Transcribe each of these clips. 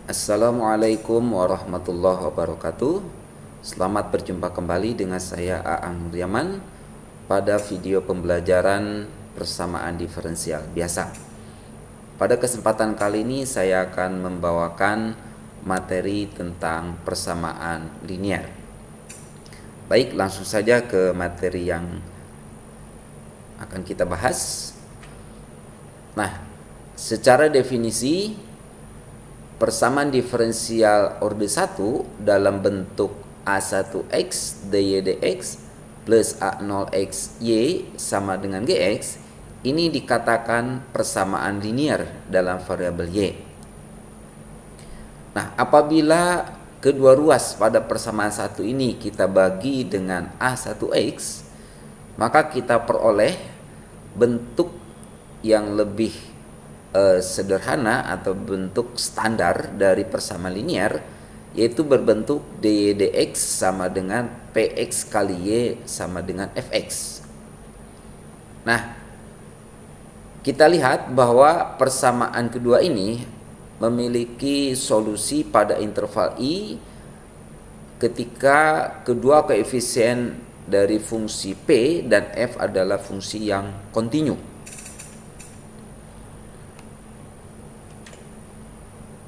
Assalamualaikum warahmatullahi wabarakatuh. Selamat berjumpa kembali dengan saya Aang Nuryaman pada video pembelajaran persamaan diferensial biasa. Pada kesempatan kali ini saya akan membawakan materi tentang persamaan linier. Baik, langsung saja ke materi yang akan kita bahas. Nah, secara definisi persamaan diferensial orde 1 dalam bentuk A1X dy dx plus A0X y sama dengan Gx ini dikatakan persamaan linier dalam variabel y. Nah, apabila kedua ruas pada persamaan satu ini kita bagi dengan A1X, maka kita peroleh bentuk yang lebih sederhana atau bentuk standar dari persamaan linier, yaitu berbentuk dy dx sama dengan px kali y sama dengan fx. Nah, kita lihat bahwa persamaan kedua ini memiliki solusi pada interval i ketika kedua koefisien dari fungsi p dan f adalah fungsi yang kontinu.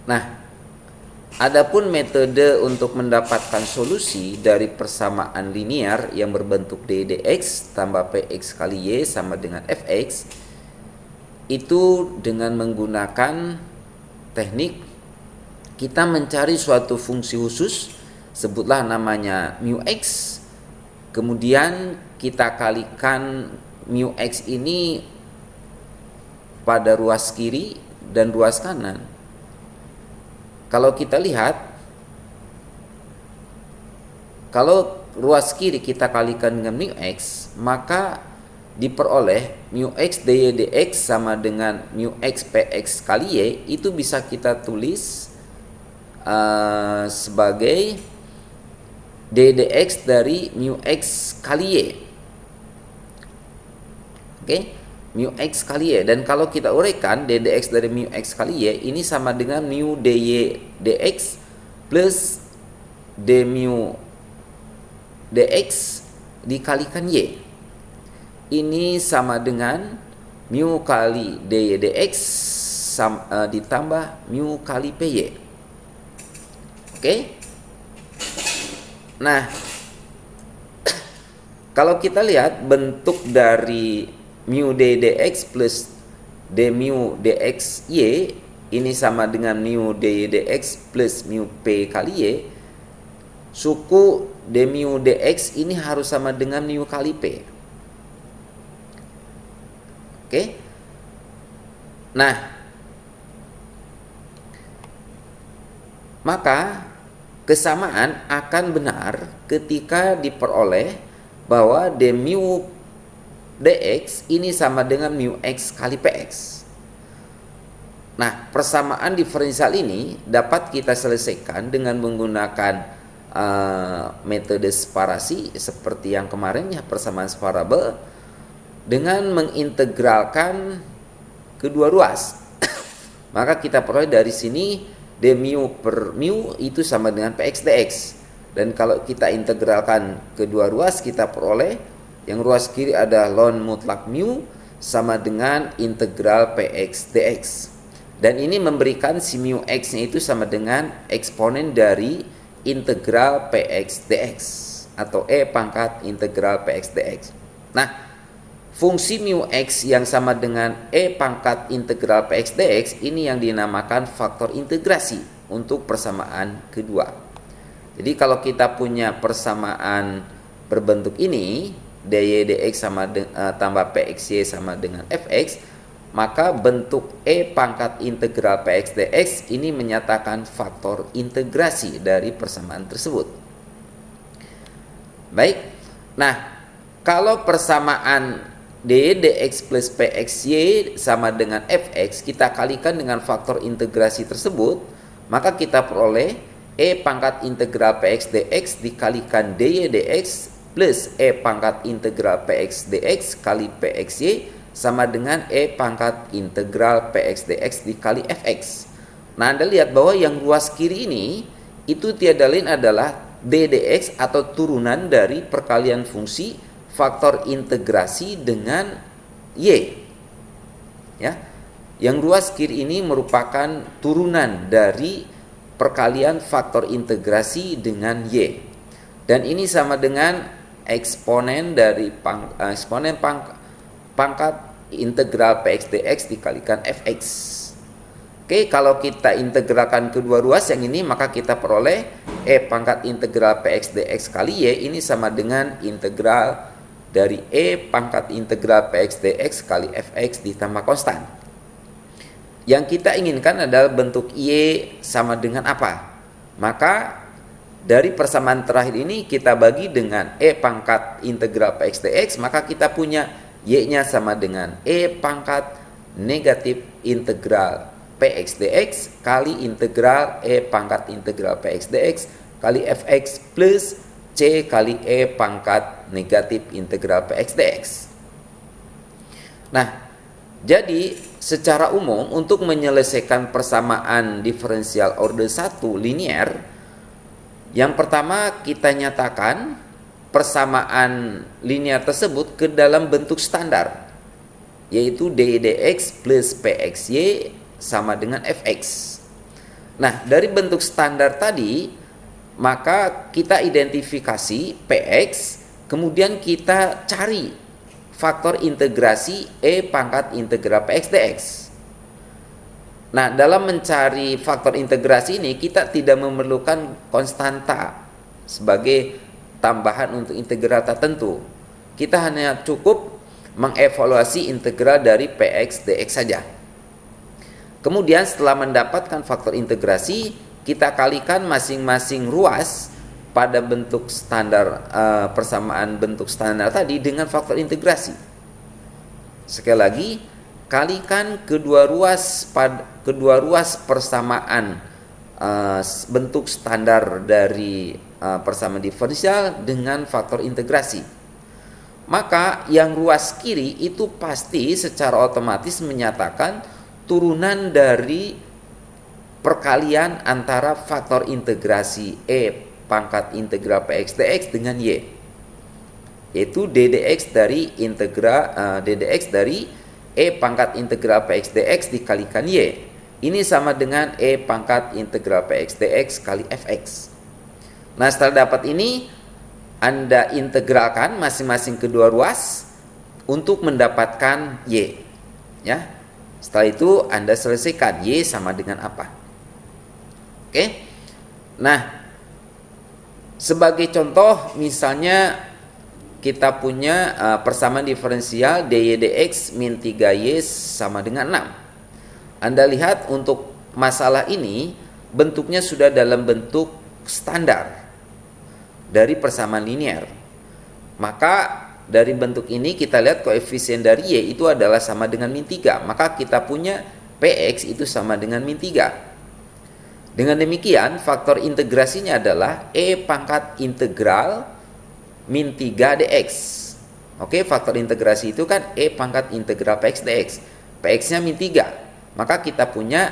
Nah, adapun metode untuk mendapatkan solusi dari persamaan linier yang berbentuk dy dx tambah px kali y sama dengan fx itu dengan menggunakan teknik kita mencari suatu fungsi khusus, sebutlah namanya mu x, kemudian kita kalikan mu x ini pada ruas kiri dan ruas kanan. Kalau kita lihat, kalau ruas kiri kita kalikan dengan mu x, maka diperoleh mu x dy dx sama dengan mu x px kali y, itu bisa kita tulis sebagai dy dx dari mu x kali y. Oke? Mu x kali y, dan kalau kita uraikan dy dx dari mu x kali y ini sama dengan mu dy dx plus d mu dx dikalikan y. Ini sama dengan mu kali dy dx ditambah mu kali py. Oke? Nah, kalau kita lihat bentuk dari mu d dx plus d mu dx y ini sama dengan mu d dx plus mu p kali y, suku d mu dx ini harus sama dengan mu kali p. Oke? Nah, maka kesamaan akan benar ketika diperoleh bahwa d mu dx ini sama dengan mu x kali px. Nah, persamaan diferensial ini dapat kita selesaikan dengan menggunakan metode separasi seperti yang kemarin ya, persamaan separabel, dengan mengintegralkan kedua ruas. Maka kita peroleh dari sini d mu per mu itu sama dengan px dx. Dan kalau kita integralkan kedua ruas, kita peroleh yang ruas kiri ada ln mutlak mu sama dengan integral px dx. Dan ini memberikan si mu x-nya itu sama dengan eksponen dari integral px dx atau e pangkat integral px dx. Nah, fungsi mu x yang sama dengan e pangkat integral px dx ini yang dinamakan faktor integrasi untuk persamaan kedua. Jadi kalau kita punya persamaan berbentuk ini, dy dx sama tambah pxy sama dengan fx, maka bentuk e pangkat integral px dx ini menyatakan faktor integrasi dari persamaan tersebut. Baik, nah kalau persamaan dy dx plus pxy sama dengan fx kita kalikan dengan faktor integrasi tersebut, maka kita peroleh e pangkat integral px dx dikalikan dy dx plus e pangkat integral px dx kali pxy sama dengan e pangkat integral px dx dikali fx. Nah, Anda lihat bahwa yang ruas kiri ini itu tiada lain adalah ddx atau turunan dari perkalian fungsi faktor integrasi dengan y. Ya. Yang ruas kiri ini merupakan turunan dari perkalian faktor integrasi dengan y. Dan ini sama dengan eksponen dari pangkat integral px dx dikalikan fx. Oke, kalau kita integralkan kedua ruas yang ini, maka kita peroleh pangkat integral px dx kali y ini sama dengan integral dari pangkat integral px dx kali fx ditambah konstan. Yang kita inginkan adalah bentuk y sama dengan apa? Maka dari persamaan terakhir ini kita bagi dengan pangkat integral px dx, maka kita punya y-nya sama dengan pangkat negatif integral px dx kali integral pangkat integral px dx kali fx plus c kali pangkat negatif integral px dx. Nah, jadi secara umum untuk menyelesaikan persamaan diferensial order 1 linear, yang pertama kita nyatakan persamaan linear tersebut ke dalam bentuk standar, yaitu ddx plus pxy sama dengan fx. Nah, dari bentuk standar tadi, maka kita identifikasi px, kemudian kita cari faktor integrasi pangkat integral px dx. Nah, dalam mencari faktor integrasi ini kita tidak memerlukan konstanta sebagai tambahan untuk integral tertentu. Kita hanya cukup mengevaluasi integral dari px dx saja. Kemudian setelah mendapatkan faktor integrasi, kita kalikan masing-masing ruas pada bentuk standar persamaan bentuk standar tadi dengan faktor integrasi. Sekali lagi, kalikan kedua ruas persamaan bentuk standar dari persamaan diferensial dengan faktor integrasi. Maka yang ruas kiri itu pasti secara otomatis menyatakan turunan dari perkalian antara faktor integrasi pangkat integral px dx dengan y, yaitu ddx dari ddx dari pangkat integral px dx dikalikan y. Ini sama dengan pangkat integral px dx kali fx. Nah, setelah dapat ini, Anda integralkan masing-masing kedua ruas untuk mendapatkan y. Ya. Setelah itu Anda selesaikan y sama dengan apa. Oke. Nah, sebagai contoh misalnya kita punya persamaan diferensial dy dx min 3y sama dengan 6. Anda lihat untuk masalah ini bentuknya sudah dalam bentuk standar dari persamaan linear. Maka dari bentuk ini kita lihat koefisien dari y itu adalah sama dengan min 3. Maka kita punya px itu sama dengan min 3. Dengan demikian faktor integrasinya adalah pangkat integral min 3 dx. Oke, faktor integrasi itu kan pangkat integral px dx. Px-nya min 3. Maka kita punya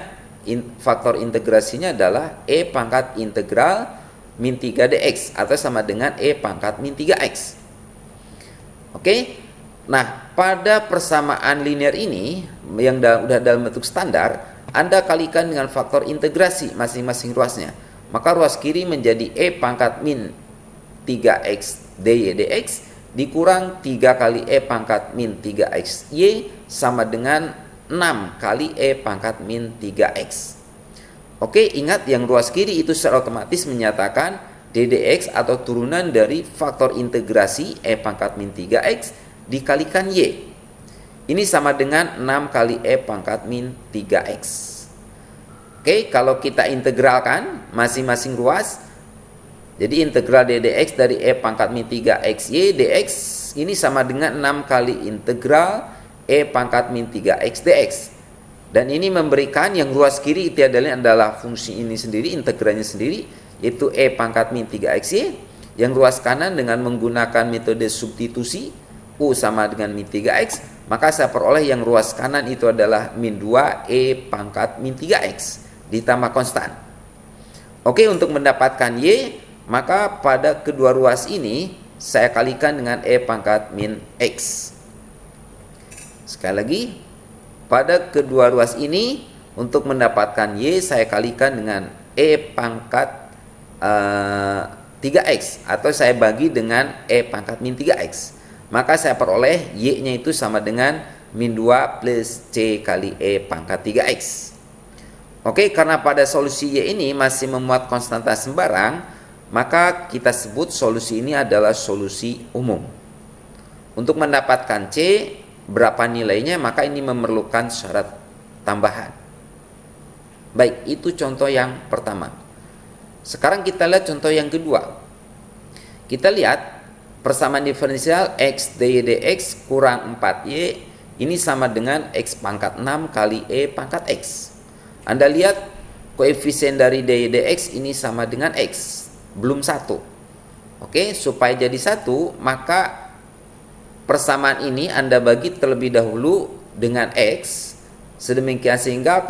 faktor integrasinya adalah pangkat integral min 3 dx atau sama dengan pangkat min 3x. Oke. Nah, pada persamaan linear ini yang sudah dalam bentuk standar, Anda kalikan dengan faktor integrasi masing-masing ruasnya. Maka ruas kiri menjadi pangkat min 3x dy dx dikurang 3 kali pangkat min 3x y sama dengan 6 kali pangkat min 3x. Oke, ingat yang ruas kiri itu secara otomatis menyatakan ddx atau turunan dari faktor integrasi pangkat min 3x dikalikan y. Ini sama dengan 6 kali pangkat min 3x. Oke, kalau kita integralkan masing-masing ruas, jadi integral ddx dari pangkat min 3xy dx ini sama dengan 6 kali integral pangkat min 3x dx. Dan ini memberikan yang ruas kiri tiada lain adalah fungsi ini sendiri, integralnya sendiri, yaitu pangkat min 3xy. Yang ruas kanan dengan menggunakan metode substitusi U sama dengan min 3x, maka saya peroleh yang ruas kanan itu adalah min 2 pangkat min 3x. ditambah konstan. Oke, untuk mendapatkan Y, maka pada kedua ruas ini saya kalikan dengan E pangkat min X. Sekali lagi, pada kedua ruas ini untuk mendapatkan Y saya kalikan dengan E pangkat 3X, atau saya bagi dengan E pangkat min 3X. Maka saya peroleh Y-nya itu sama dengan min 2 plus C kali E pangkat 3X. Oke, karena pada solusi Y ini masih memuat konstanta sembarang, maka kita sebut solusi ini adalah solusi umum. Untuk mendapatkan C, berapa nilainya, maka ini memerlukan syarat tambahan. Baik, itu contoh yang pertama. Sekarang kita lihat contoh yang kedua. Kita lihat persamaan diferensial X dy dx kurang 4Y ini sama dengan X pangkat 6 kali E pangkat X. Anda lihat koefisien dari dy dx ini sama dengan X, belum 1. Oke, supaya jadi 1, maka persamaan ini Anda bagi terlebih dahulu dengan X, sedemikian sehingga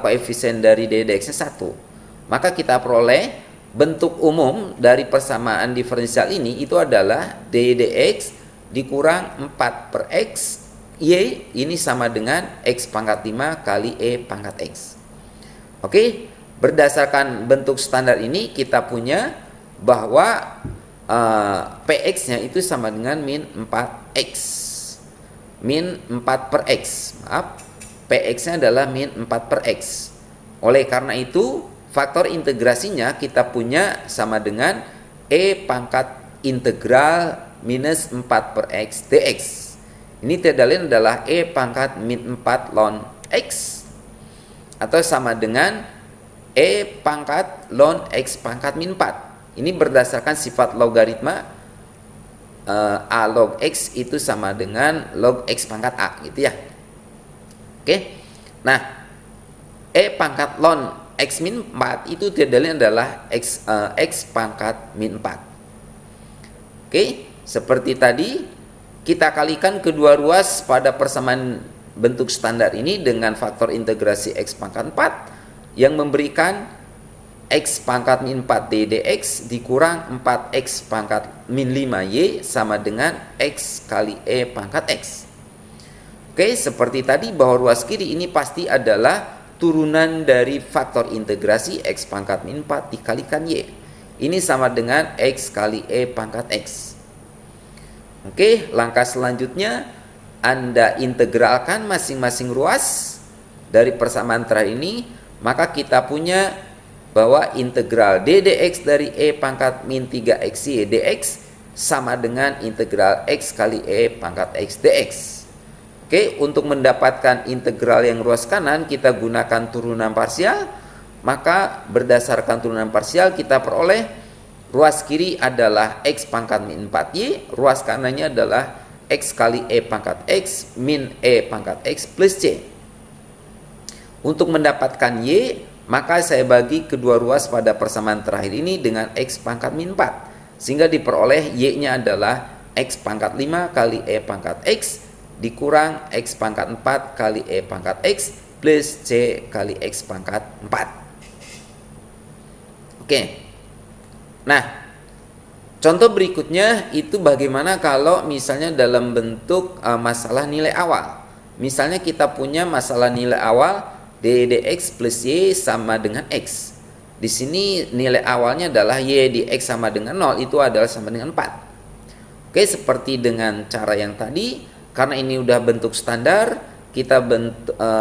koefisien dari dy dx-nya 1. Maka kita peroleh bentuk umum dari persamaan diferensial ini itu adalah dy dx dikurang 4 per X, Y ini sama dengan X pangkat 5 kali E pangkat X. Oke, berdasarkan bentuk standar ini kita punya bahwa Px-nya itu sama dengan min 4x. Min 4 per x. Maaf, Px-nya adalah min 4 per x. Oleh karena itu, faktor integrasinya kita punya sama dengan E pangkat integral minus 4 per x dx. Ini tidak lain adalah E pangkat min 4 ln x, atau sama dengan E pangkat ln x pangkat min 4. Ini berdasarkan sifat logaritma A log x itu sama dengan log x pangkat A, gitu ya. Oke. Nah, E pangkat ln x min 4 itu tidak lain adalah x pangkat min 4. Oke, seperti tadi kita kalikan kedua ruas pada persamaan bentuk standar ini dengan faktor integrasi x pangkat 4 yang memberikan X pangkat min 4 dy dx dikurang 4x pangkat min 5y sama dengan X kali E pangkat X. Oke, seperti tadi bahwa ruas kiri ini pasti adalah turunan dari faktor integrasi X pangkat min 4 dikalikan Y. Ini sama dengan X kali E pangkat X. Oke, langkah selanjutnya Anda integralkan masing-masing ruas dari persamaan terakhir ini, maka kita punya bahwa integral d dx dari E pangkat min 3xy dx sama dengan integral x kali E pangkat x dx. Oke, untuk mendapatkan integral yang ruas kanan kita gunakan turunan parsial, maka berdasarkan turunan parsial kita peroleh ruas kiri adalah x pangkat min 4y, ruas kanannya adalah x kali E pangkat x min E pangkat x plus c. Untuk mendapatkan y, maka saya bagi kedua ruas pada persamaan terakhir ini dengan X pangkat min 4. Sehingga diperoleh Y-nya adalah X pangkat 5 kali E pangkat X dikurang X pangkat 4 kali E pangkat X plus C kali X pangkat 4. Oke. Nah, contoh berikutnya itu bagaimana kalau misalnya dalam bentuk masalah nilai awal. Misalnya kita punya masalah nilai awal d dx plus y sama dengan x. Di sini nilai awalnya adalah y dx sama dengan 0, itu adalah sama dengan 4. Oke, seperti dengan cara yang tadi, karena ini udah bentuk standar, kita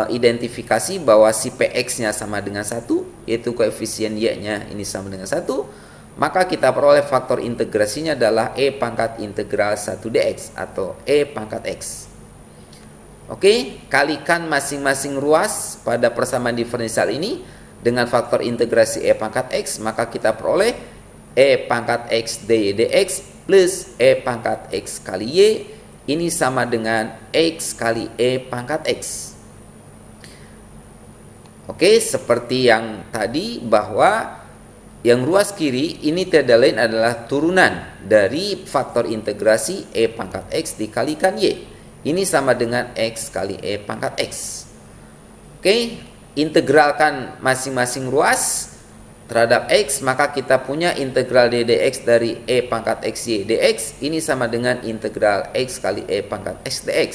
identifikasi bahwa si px-nya sama dengan 1, yaitu koefisien y-nya ini sama dengan 1, maka kita peroleh faktor integrasinya adalah e pangkat integral 1 dx atau e pangkat x. Oke, kalikan masing-masing ruas pada persamaan diferensial ini dengan faktor integrasi E pangkat X, maka kita peroleh E pangkat X dy dx plus E pangkat X kali Y, ini sama dengan X kali E pangkat X. Oke, seperti yang tadi bahwa yang ruas kiri ini tidak lain adalah turunan dari faktor integrasi E pangkat X dikalikan Y. Ini sama dengan X kali E pangkat X. Oke, integralkan masing-masing ruas terhadap X, maka kita punya integral ddx dari E pangkat XY dx ini sama dengan integral X kali E pangkat X dx.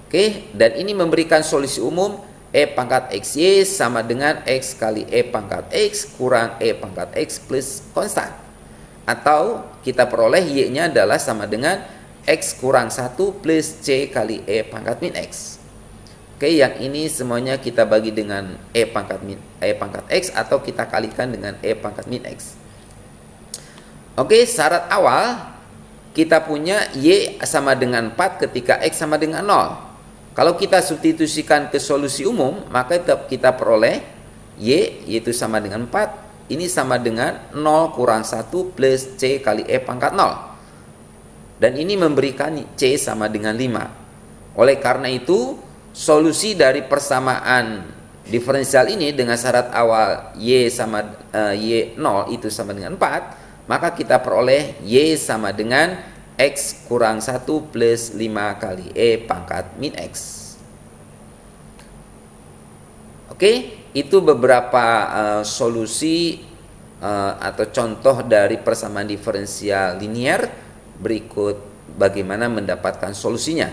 Oke, dan ini memberikan solusi umum E pangkat XY sama dengan X kali E pangkat X kurang E pangkat X plus konstan. Atau kita peroleh Y-nya adalah sama dengan X kurang 1 plus C kali E pangkat min X. Oke, yang ini semuanya kita bagi dengan E pangkat X atau kita kalikan dengan E pangkat min X. Oke, syarat awal kita punya Y sama dengan 4 ketika X sama dengan 0. Kalau kita substitusikan ke solusi umum, maka kita peroleh Y yaitu sama dengan 4. Ini sama dengan 0 kurang 1 plus C kali E pangkat 0. Dan ini memberikan C sama dengan 5. Oleh karena itu, solusi dari persamaan diferensial ini dengan syarat awal Y0 itu sama dengan 4, maka kita peroleh Y sama dengan X kurang 1 plus 5 kali E pangkat min X. Oke, itu beberapa solusi atau contoh dari persamaan diferensial linier. Berikut bagaimana mendapatkan solusinya.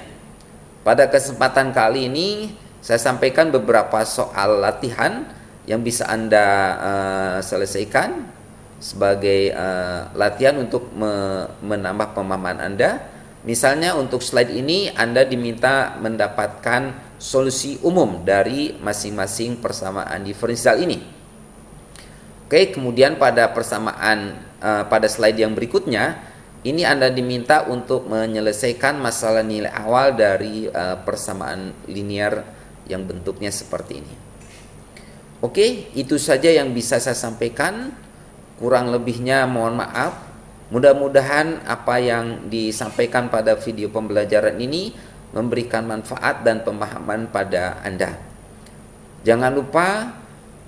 Pada kesempatan kali ini saya sampaikan beberapa soal latihan yang bisa Anda selesaikan sebagai latihan untuk menambah pemahaman Anda. Misalnya untuk slide ini Anda diminta mendapatkan solusi umum dari masing-masing persamaan diferensial ini. Oke, kemudian pada pada slide yang berikutnya ini Anda diminta untuk menyelesaikan masalah nilai awal dari persamaan linear yang bentuknya seperti ini. Oke, itu saja yang bisa saya sampaikan. Kurang lebihnya mohon maaf. Mudah-mudahan apa yang disampaikan pada video pembelajaran ini memberikan manfaat dan pemahaman pada Anda. Jangan lupa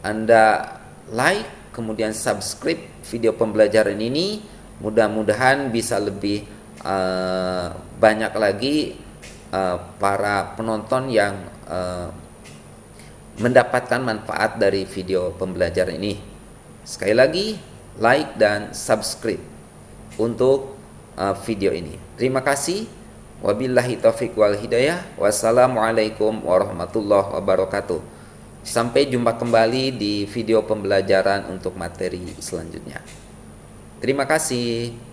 Anda like, kemudian subscribe video pembelajaran ini. Mudah-mudahan bisa lebih banyak lagi para penonton yang mendapatkan manfaat dari video pembelajaran ini. Sekali lagi, like dan subscribe untuk video ini. Terima kasih. Wabillahi taufiq wal hidayah. Wassalamualaikum warahmatullahi wabarakatuh. Sampai jumpa kembali di video pembelajaran untuk materi selanjutnya. Terima kasih.